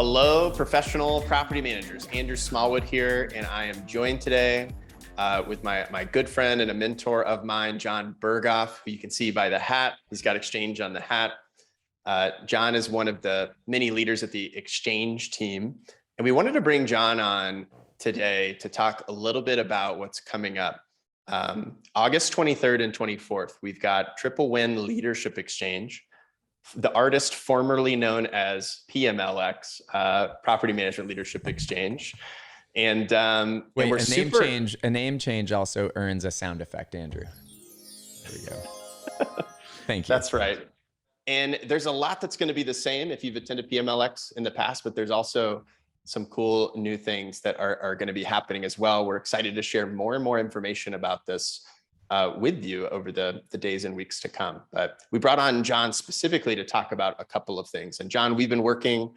Hello, professional property managers. Andrew Smallwood here, and I am joined today with my good friend and a mentor of mine, Jon Berghoff, who you can see by the hat. He's got Exchange on the hat. Jon is one of the many leaders at the Exchange team, and we wanted to bring Jon on today to talk a little bit about what's coming up. August 23rd and 24th, we've got Triple Win Leadership Exchange. The artist formerly known as PMLX, Property Management Leadership Exchange. And, Wait, and we're a name change also earns a sound effect, Andrew. There we go. Thank you. That's right. And there's a lot that's going to be the same if you've attended PMLX in the past, but there's also some cool new things that are going to be happening as well. We're excited to share more and more information about this with you over the days and weeks to come. But we brought on Jon specifically to talk about a couple of things. And Jon, we've been working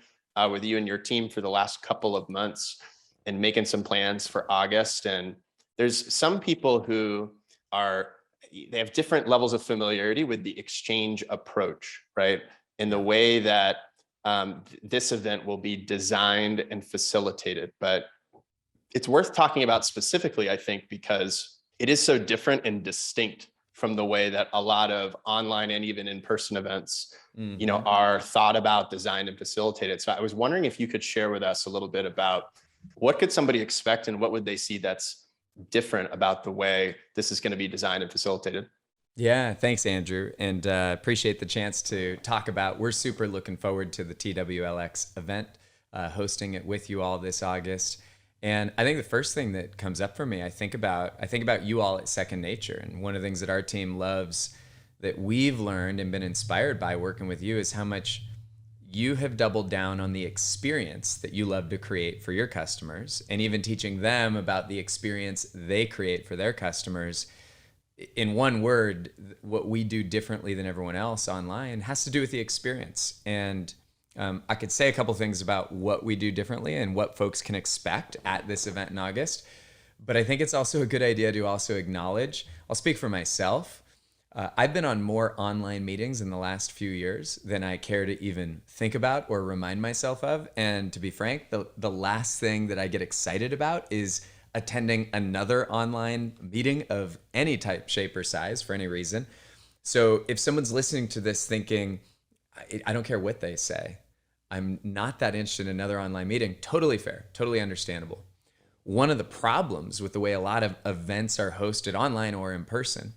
with you and your team for the last couple of months and making some plans for August. And there's some people who they have different levels of familiarity with the Exchange approach, right? In the way that this event will be designed and facilitated. But it's worth talking about specifically, I think, because it is so different and distinct from the way that a lot of online and even in-person events, are thought about, designed, and facilitated. So I was wondering if you could share with us a little bit about what could somebody expect and what would they see that's different about the way this is going to be designed and facilitated? Yeah, thanks, Andrew. And appreciate the chance to talk about, we're super looking forward to the TWLX event, hosting it with you all this August. And I think the first thing that comes up for me, I think about you all at Second Nature. And one of the things that our team loves that we've learned and been inspired by working with you is how much you have doubled down on the experience that you love to create for your customers, and even teaching them about the experience they create for their customers. In one word, what we do differently than everyone else online has to do with the experience. And I could say a couple things about what we do differently and what folks can expect at this event in August. But I think it's also a good idea to also acknowledge, I'll speak for myself. I've been on more online meetings in the last few years than I care to even think about or remind myself of. And to be frank, the last thing that I get excited about is attending another online meeting of any type, shape, or size for any reason. So if someone's listening to this thinking, I don't care what they say, I'm not that interested in another online meeting, totally fair, totally understandable. One of the problems with the way a lot of events are hosted online or in person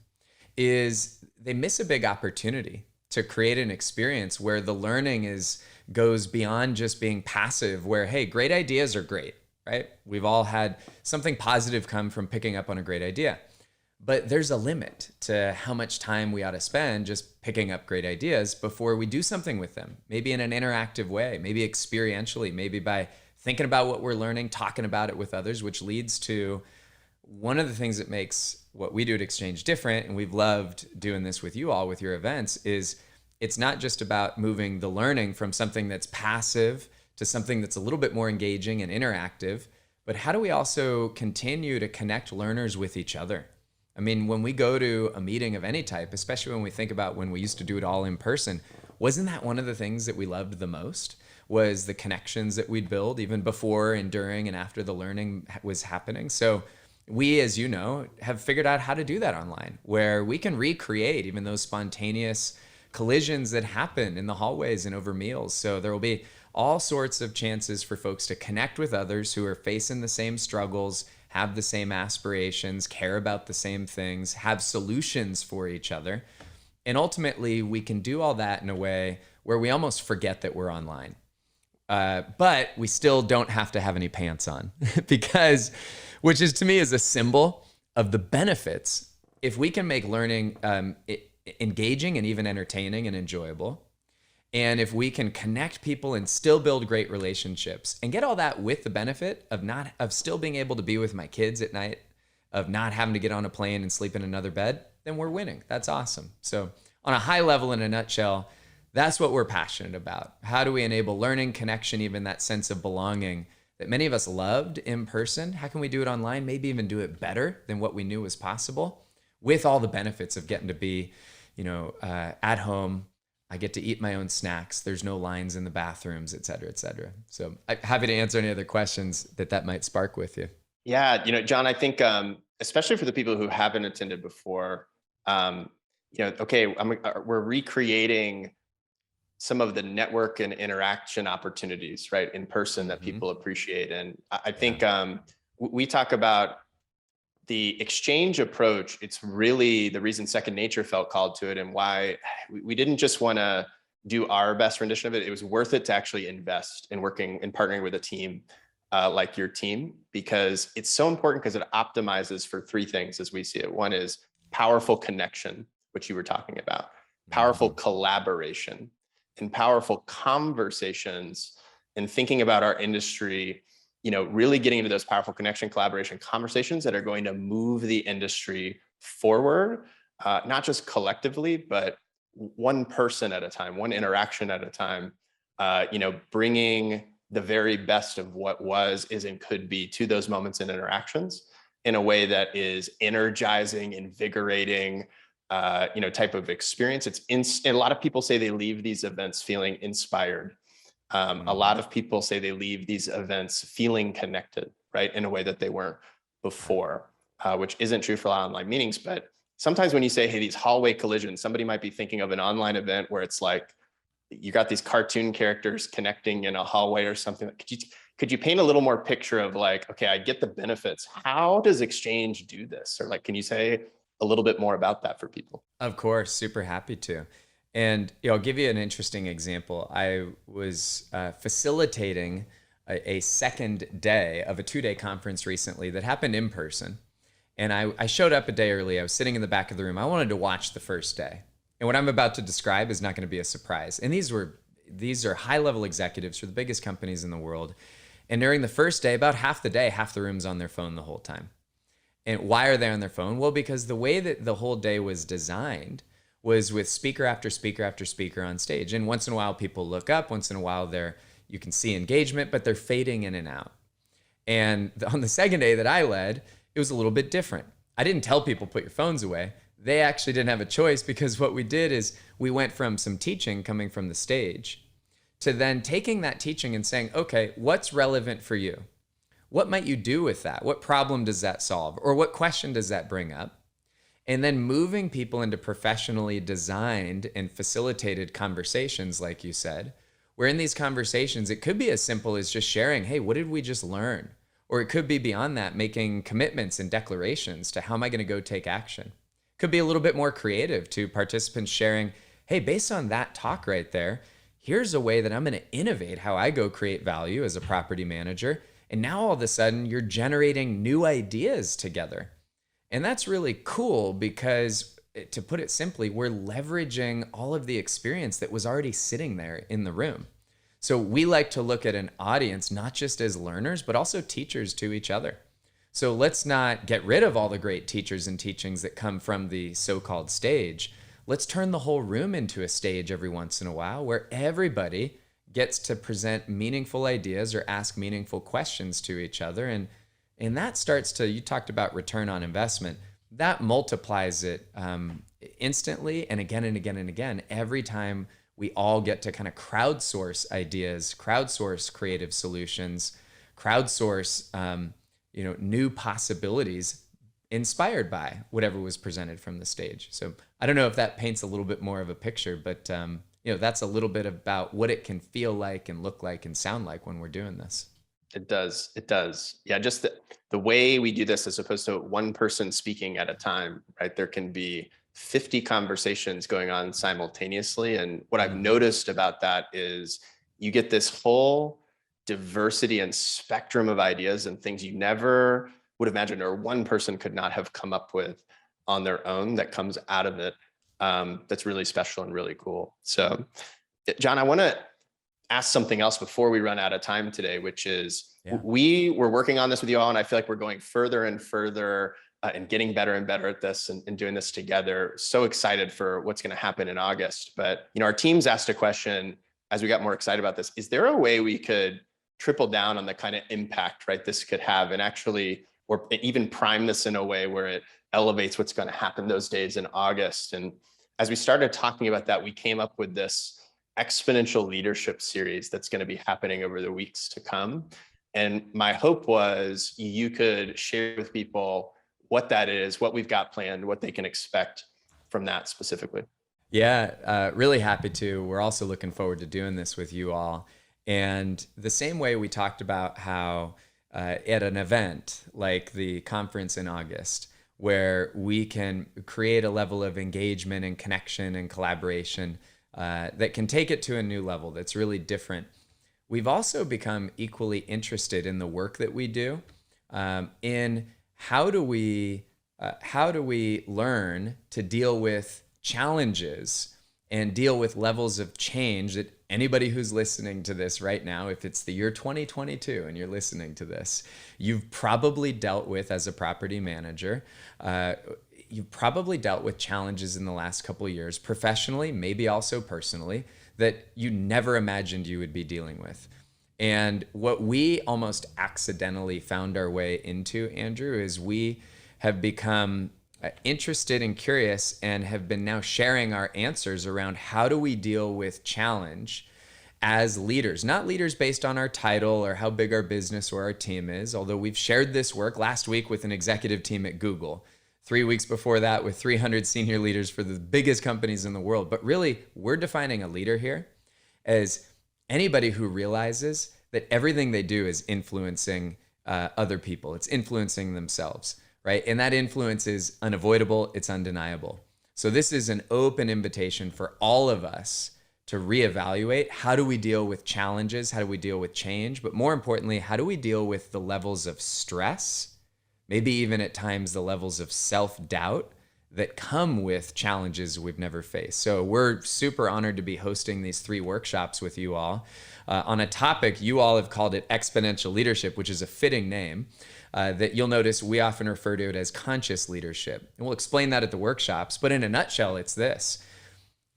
is they miss a big opportunity to create an experience where the learning goes beyond just being passive, where, hey, great ideas are great, right? We've all had something positive come from picking up on a great idea. But there's a limit to how much time we ought to spend just picking up great ideas before we do something with them, maybe in an interactive way, maybe experientially, maybe by thinking about what we're learning, talking about it with others, which leads to one of the things that makes what we do at Exchange different, and we've loved doing this with you all with your events, is it's not just about moving the learning from something that's passive to something that's a little bit more engaging and interactive, but how do we also continue to connect learners with each other? I mean, when we go to a meeting of any type, especially when we think about when we used to do it all in person, wasn't that one of the things that we loved the most? Was the connections that we'd build even before and during and after the learning was happening. So we, as you know, have figured out how to do that online, where we can recreate even those spontaneous collisions that happen in the hallways and over meals. So there will be all sorts of chances for folks to connect with others who are facing the same struggles, have the same aspirations, care about the same things, have solutions for each other. And ultimately, we can do all that in a way where we almost forget that we're online. But we still don't have to have any pants on which is to me is a symbol of the benefits. If we can make learning engaging and even entertaining and enjoyable, and if we can connect people and still build great relationships and get all that with the benefit of still being able to be with my kids at night, of not having to get on a plane and sleep in another bed, then we're winning. That's awesome. So on a high level, in a nutshell, that's what we're passionate about. How do we enable learning, connection, even that sense of belonging that many of us loved in person? How can we do it online? Maybe even do it better than what we knew was possible, with all the benefits of getting to be, at home, I get to eat my own snacks. There's no lines in the bathrooms, et cetera, et cetera. So I'm happy to answer any other questions that might spark with you. Yeah, John, I think especially for the people who haven't attended before, okay, we're recreating some of the network and interaction opportunities, right, in person that people appreciate. And I think we talk about the exchange approach. It's really the reason Second Nature felt called to it, and why we didn't just want to do our best rendition of it. It was worth it to actually invest in working and partnering with a team like your team, because it's so important, because it optimizes for three things as we see it. One is powerful connection, which you were talking about, powerful collaboration, and powerful conversations, and thinking about our industry, really getting into those powerful connection, collaboration, conversations that are going to move the industry forward, not just collectively, but one person at a time, one interaction at a time, bringing the very best of what was, is, and could be to those moments and interactions in a way that is energizing, invigorating, type of experience. And a lot of people say they leave these events feeling inspired. A lot of people say they leave these events feeling connected, right, in a way that they weren't before, which isn't true for a lot of online meetings. But sometimes when you say, hey, these hallway collisions, somebody might be thinking of an online event where it's like, you got these cartoon characters connecting in a hallway or something. Could you paint a little more picture of like, okay, I get the benefits. How does Exchange do this? Or like, can you say a little bit more about that for people? Of course, super happy to. And I'll give you an interesting example. I was facilitating a second day of a 2-day conference recently that happened in person. And I showed up a day early. I was sitting in the back of the room. I wanted to watch the first day. And what I'm about to describe is not going to be a surprise. And these are high-level executives for the biggest companies in the world. And during the first day, about half the day, half the room's on their phone the whole time. And why are they on their phone? Well, because the way that the whole day was designed was with speaker after speaker after speaker on stage. And once in a while, people look up. Once in a while, you can see engagement, but they're fading in and out. And on the second day that I led, it was a little bit different. I didn't tell people, put your phones away. They actually didn't have a choice, because what we did is we went from some teaching coming from the stage to then taking that teaching and saying, okay, what's relevant for you? What might you do with that? What problem does that solve? Or what question does that bring up? And then moving people into professionally designed and facilitated conversations, like you said, where in these conversations, it could be as simple as just sharing, hey, what did we just learn? Or it could be beyond that, making commitments and declarations to how am I going to go take action? Could be a little bit more creative, to participants sharing, hey, based on that talk right there, here's a way that I'm going to innovate how I go create value as a property manager. And now all of a sudden you're generating new ideas together. And that's really cool, because to put it simply, we're leveraging all of the experience that was already sitting there in the room. So we like to look at an audience, not just as learners, but also teachers to each other. So let's not get rid of all the great teachers and teachings that come from the so-called stage. Let's turn the whole room into a stage every once in a while, where everybody gets to present meaningful ideas or ask meaningful questions to each other. And that starts to, you talked about return on investment, that multiplies it instantly, and again and again and again, every time we all get to kind of crowdsource ideas, crowdsource creative solutions, crowdsource new possibilities inspired by whatever was presented from the stage. So I don't know if that paints a little bit more of a picture, but that's a little bit about what it can feel like and look like and sound like when we're doing this. It does. It does. Yeah. Just the way we do this, as opposed to one person speaking at a time, right? There can be 50 conversations going on simultaneously. And what I've noticed about that is you get this whole diversity and spectrum of ideas and things you never would imagine, or one person could not have come up with on their own, that comes out of it. That's really special and really cool. So, Jon, I want to ask something else before we run out of time today, which is we were working on this with you all, and I feel like we're going further and further and getting better and better at this and doing this together. So excited for what's going to happen in August. But, our teams asked a question as we got more excited about this. Is there a way we could triple down on the kind of impact, right, this could have, and actually, or even prime this in a way where it elevates what's going to happen those days in August? And as we started talking about that, we came up with this exponential leadership series that's going to be happening over the weeks to come. And my hope was you could share with people what that is, what we've got planned, what they can expect from that specifically. Yeah, really happy to. We're also looking forward to doing this with you all. And the same way we talked about how at an event like the conference in August, where we can create a level of engagement and connection and collaboration that can take it to a new level that's really different. We've also become equally interested in the work that we do, in how do we learn to deal with challenges and deal with levels of change that anybody who's listening to this right now, if it's the year 2022 and you're listening to this, you've probably dealt with as a property manager. You've probably dealt with challenges in the last couple of years, professionally, maybe also personally, that you never imagined you would be dealing with. And what we almost accidentally found our way into, Andrew, is we have become interested and curious and have been now sharing our answers around how do we deal with challenge as leaders, not leaders based on our title or how big our business or our team is, although we've shared this work last week with an executive team at Google, 3 weeks before that with 300 senior leaders for the biggest companies in the world. But really, we're defining a leader here as anybody who realizes that everything they do is influencing other people. It's influencing themselves, right? And that influence is unavoidable. It's undeniable. So this is an open invitation for all of us to reevaluate how do we deal with challenges? How do we deal with change? But more importantly, how do we deal with the levels of stress, maybe even at times the levels of self-doubt that come with challenges we've never faced. So we're super honored to be hosting these 3 workshops with you all on a topic you all have called it exponential leadership, which is a fitting name that you'll notice we often refer to it as conscious leadership. And we'll explain that at the workshops, but in a nutshell, it's this.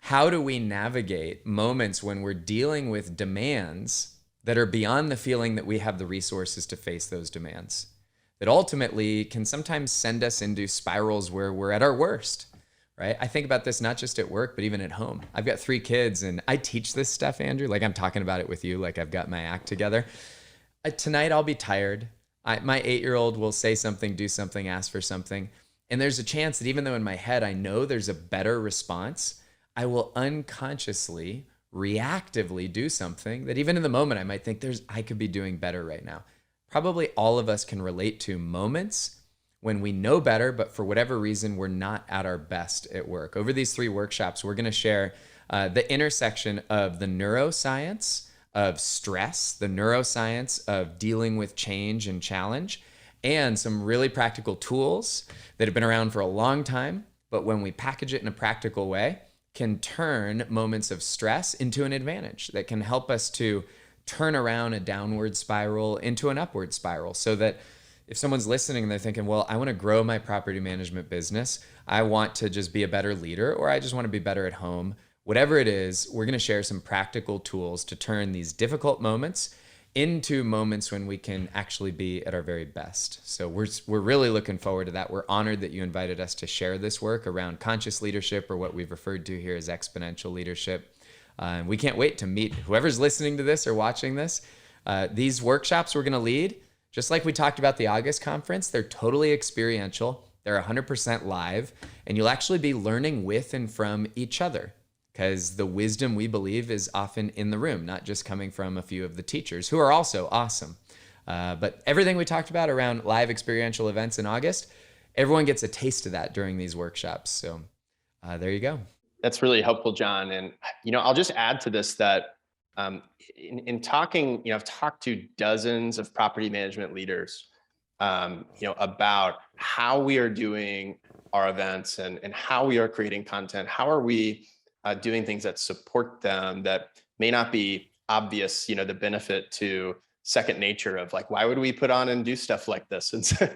How do we navigate moments when we're dealing with demands that are beyond the feeling that we have the resources to face those demands? That ultimately can sometimes send us into spirals where we're at our worst, right? I think about this not just at work, but even at home. I've got 3 kids and I teach this stuff, Andrew, like I'm talking about it with you, like I've got my act together. Tonight I'll be tired. My 8-year-old will say something, do something, ask for something. And there's a chance that even though in my head I know there's a better response, I will unconsciously, reactively do something that even in the moment I might think I could be doing better right now. Probably all of us can relate to moments when we know better, but for whatever reason, we're not at our best at work. Over these 3 workshops, we're going to share the intersection of the neuroscience of stress, the neuroscience of dealing with change and challenge, and some really practical tools that have been around for a long time, but when we package it in a practical way, can turn moments of stress into an advantage that can help us to turn around a downward spiral into an upward spiral, so that if someone's listening and they're thinking, well, I want to grow my property management business, I want to just be a better leader, or I just want to be better at home, whatever it is, we're going to share some practical tools to turn these difficult moments into moments when we can actually be at our very best. So we're really looking forward to that. We're honored that you invited us to share this work around conscious leadership, or what we've referred to here as exponential leadership. We can't wait to meet whoever's listening to this or watching this. These workshops we're going to lead, just like we talked about the August conference, they're totally experiential. They're 100% live, and you'll actually be learning with and from each other, because the wisdom we believe is often in the room, not just coming from a few of the teachers who are also awesome. But everything we talked about around live experiential events in August, everyone gets a taste of that during these workshops. So there you go. That's really helpful, Jon. And, I'll just add to this that in talking, I've talked to dozens of property management leaders, about how we are doing our events and how we are creating content. How are we doing things that support them that may not be obvious, the benefit to second nature of like, why would we put on and do stuff like this? And so,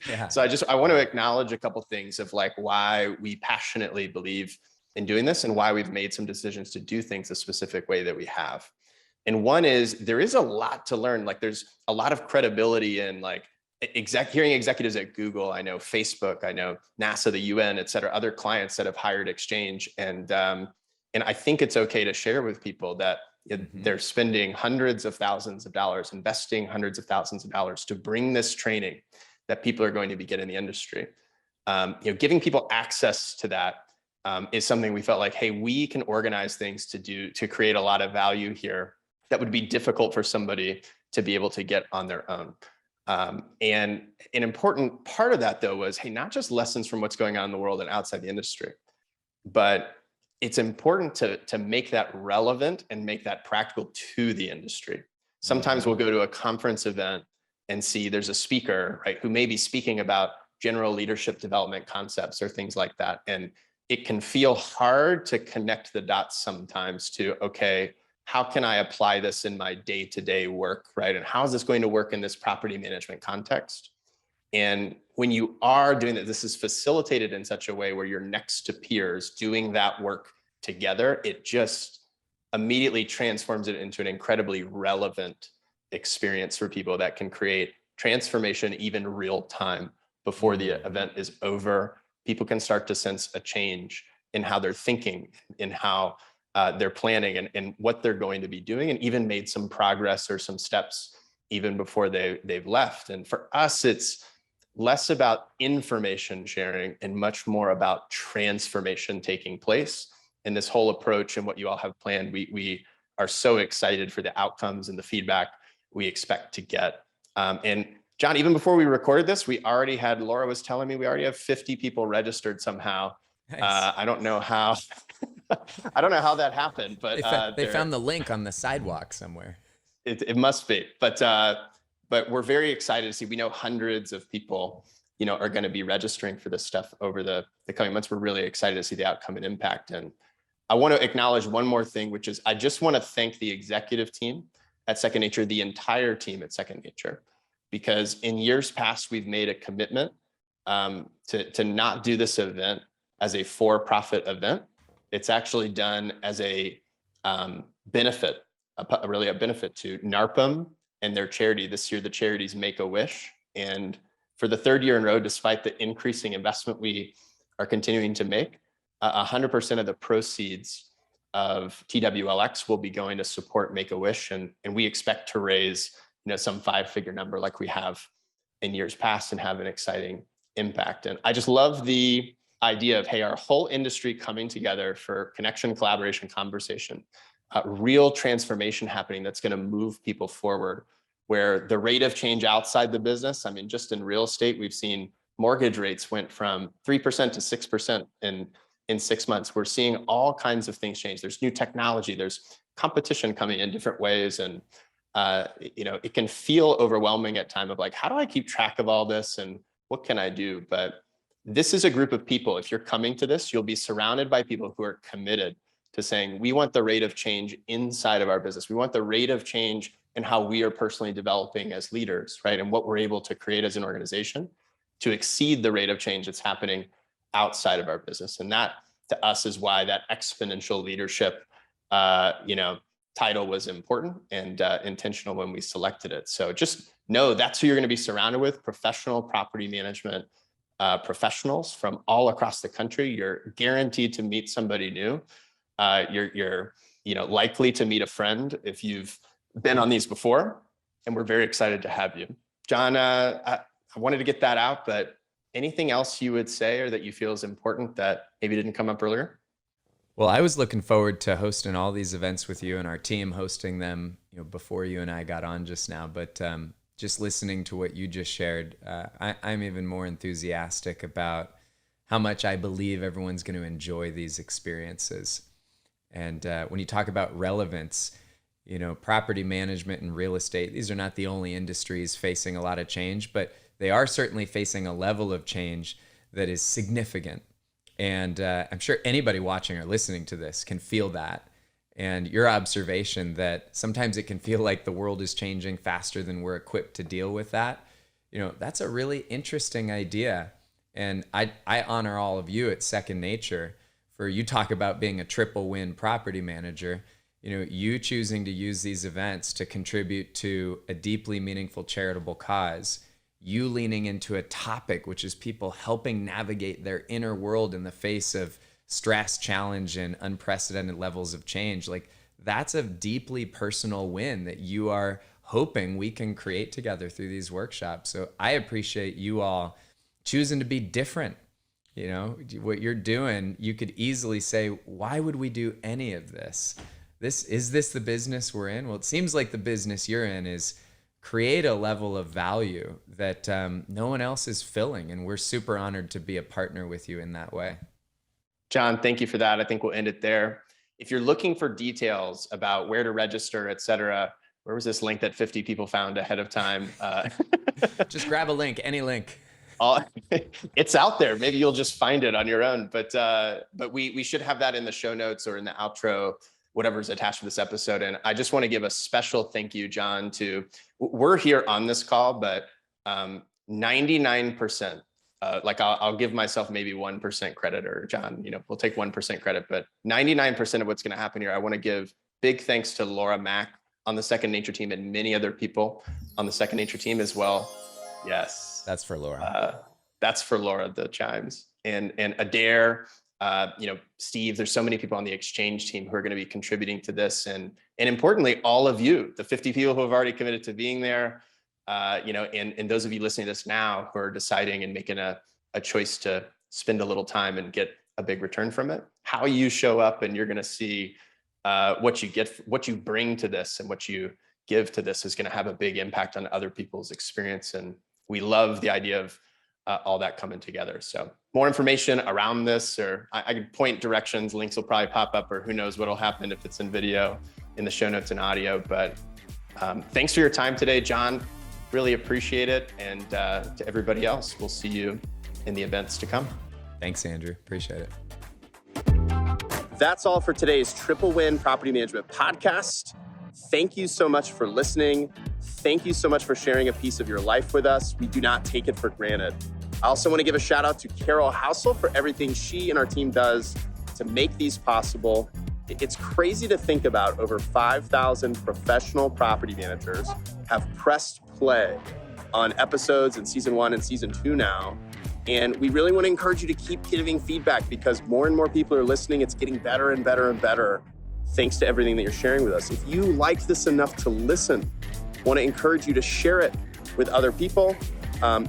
Yeah. so I want to acknowledge a couple things of like why we passionately believe in doing this and why we've made some decisions to do things a specific way that we have. And one is there is a lot to learn. Like there's a lot of credibility in like hearing executives at Google, I know Facebook, I know NASA, the UN, et cetera, other clients that have hired Exchange. And I think it's okay to share with people that they're spending hundreds of thousands of dollars, investing hundreds of thousands of dollars to bring this training that people are going to be getting in the industry. Giving people access to that is something we felt like, hey, we can organize things to create a lot of value here that would be difficult for somebody to be able to get on their own. And an important part of that, though, was, hey, not just lessons from what's going on in the world and outside the industry, but it's important to make that relevant and make that practical to the industry. Sometimes we'll go to a conference event and see there's a speaker, right, who may be speaking about general leadership development concepts or things like that. And it can feel hard to connect the dots sometimes to, okay, how can I apply this in my day-to-day work, right? And how is this going to work in this property management context? And when you are doing that, this is facilitated in such a way where you're next to peers doing that work together, it just immediately transforms it into an incredibly relevant experience for people that can create transformation even real time before the event is over. People can start to sense a change in how they're thinking, in how they're planning and what they're going to be doing, and even made some progress or some steps even before they've left. And for us, it's less about information sharing and much more about transformation taking place. And this whole approach and what you all have planned, we are so excited for the outcomes and the feedback we expect to get. And Jon, even before we recorded this, Laura was telling me we already have 50 people registered somehow. Nice. I don't know how that happened, but they found the link on the sidewalk somewhere. It must be, but we're very excited to see. We know hundreds of people, are going to be registering for this stuff over the coming months. We're really excited to see the outcome and impact. And I want to acknowledge one more thing, which is I just want to thank the executive team at Second Nature, the entire team at Second Nature, because in years past, we've made a commitment to not do this event as a for-profit event. It's actually done as a benefit, really a benefit to NARPM and their charity. This year, the charity's Make-A-Wish. And for the third year in a row, despite the increasing investment we are continuing to make, 100% of the proceeds of TWLX will be going to support Make-A-Wish. And we expect to raise some 5-figure number like we have in years past and have an exciting impact. And I just love the idea of, hey, our whole industry coming together for connection, collaboration, conversation, real transformation happening that's going to move people forward, where the rate of change outside the business, I mean, just in real estate, we've seen mortgage rates went from 3% to 6% in 6 months. We're seeing all kinds of things change. There's new technology, there's competition coming in different ways. And it can feel overwhelming at time of like, how do I keep track of all this and what can I do? But this is a group of people. If you're coming to this, you'll be surrounded by people who are committed to saying, we want the rate of change inside of our business. We want the rate of change in how we are personally developing as leaders, right? And what we're able to create as an organization to exceed the rate of change that's happening outside of our business. And that to us is why that exponential leadership, title was important and intentional when we selected it. So just know that's who you're going to be surrounded with: professional property management professionals from all across the country. You're guaranteed to meet somebody new. You're likely to meet a friend if you've been on these before, and we're very excited to have you. Jon, I wanted to get that out, but anything else you would say or that you feel is important that maybe didn't come up earlier? Well, I was looking forward to hosting all these events with you and our team hosting them, before you and I got on just now. But just listening to what you just shared, I'm even more enthusiastic about how much I believe everyone's going to enjoy these experiences. And when you talk about relevance, property management and real estate, these are not the only industries facing a lot of change, but they are certainly facing a level of change that is significant. And I'm sure anybody watching or listening to this can feel that. And your observation that sometimes it can feel like the world is changing faster than we're equipped to deal with that, that's a really interesting idea. And I honor all of you at Second Nature for, you talk about being a triple win property manager, you choosing to use these events to contribute to a deeply meaningful charitable cause. you leaning into a topic, which is people helping navigate their inner world in the face of stress, challenge, and unprecedented levels of change. Like, that's a deeply personal win that you are hoping we can create together through these workshops. So I appreciate you all choosing to be different. You know, what you're doing, you could easily say, why would we do any of this? Is this the business we're in? Well, it seems like the business you're in is create a level of value that no one else is filling. And we're super honored to be a partner with you in that way. Jon, thank you for that. I think we'll end it there. If you're looking for details about where to register, et cetera, where was this link that 50 people found ahead of time? Just grab a link, any link. It's out there. Maybe you'll just find it on your own. But we should have that in the show notes or in the outro, whatever's attached to this episode. And I just want to give a special thank you, Jon, we're here on this call, but 99%, like I'll give myself maybe 1% credit, or Jon, we'll take 1% credit, but 99% of what's going to happen here, I want to give big thanks to Laura Mack on the Second Nature team and many other people on the Second Nature team as well. Yes. That's for Laura. That's for Laura, the chimes, and Adair, Steve. There's so many people on the XCHANGE team who are going to be contributing to this, and importantly, all of you, the 50 people who have already committed to being there, and those of you listening to this now who are deciding and making a choice to spend a little time and get a big return from it. How you show up, and you're going to see what you get, what you bring to this, and what you give to this is going to have a big impact on other people's experience. And we love the idea of all that coming together. So more information around this, or I could point directions, links will probably pop up, or who knows what'll happen if it's in video, in the show notes and audio. But thanks for your time today, Jon. Really appreciate it. And to everybody else, we'll see you in the events to come. Thanks, Andrew. Appreciate it. That's all for today's Triple Win Property Management Podcast. Thank you so much for listening. Thank you so much for sharing a piece of your life with us. We do not take it for granted. I also want to give a shout out to Carol Housel for everything she and our team does to make these possible. It's crazy to think about. Over 5,000 professional property managers have pressed play on episodes in season 1 and season 2 now. And we really want to encourage you to keep giving feedback, because more and more people are listening. It's getting better and better and better, thanks to everything that you're sharing with us. If you like this enough to listen, I want to encourage you to share it with other people.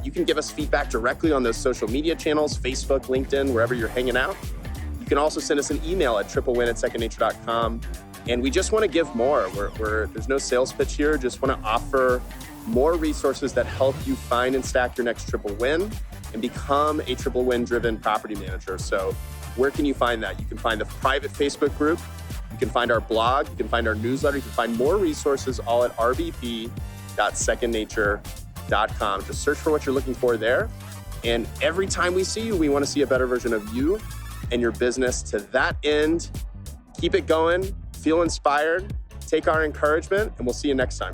You can give us feedback directly on those social media channels, Facebook, LinkedIn, wherever you're hanging out. You can also send us an email at triplewin@secondnature.com. And we just want to give more. There's no sales pitch here. Just want to offer more resources that help you find and stack your next triple win and become a triple win driven property manager. So where can you find that? You can find the private Facebook group. You can find our blog. You can find our newsletter. You can find more resources all at rbp.secondnature.com. Just search for what you're looking for there. And every time we see you, we want to see a better version of you and your business. To that end, keep it going, feel inspired, take our encouragement, and we'll see you next time.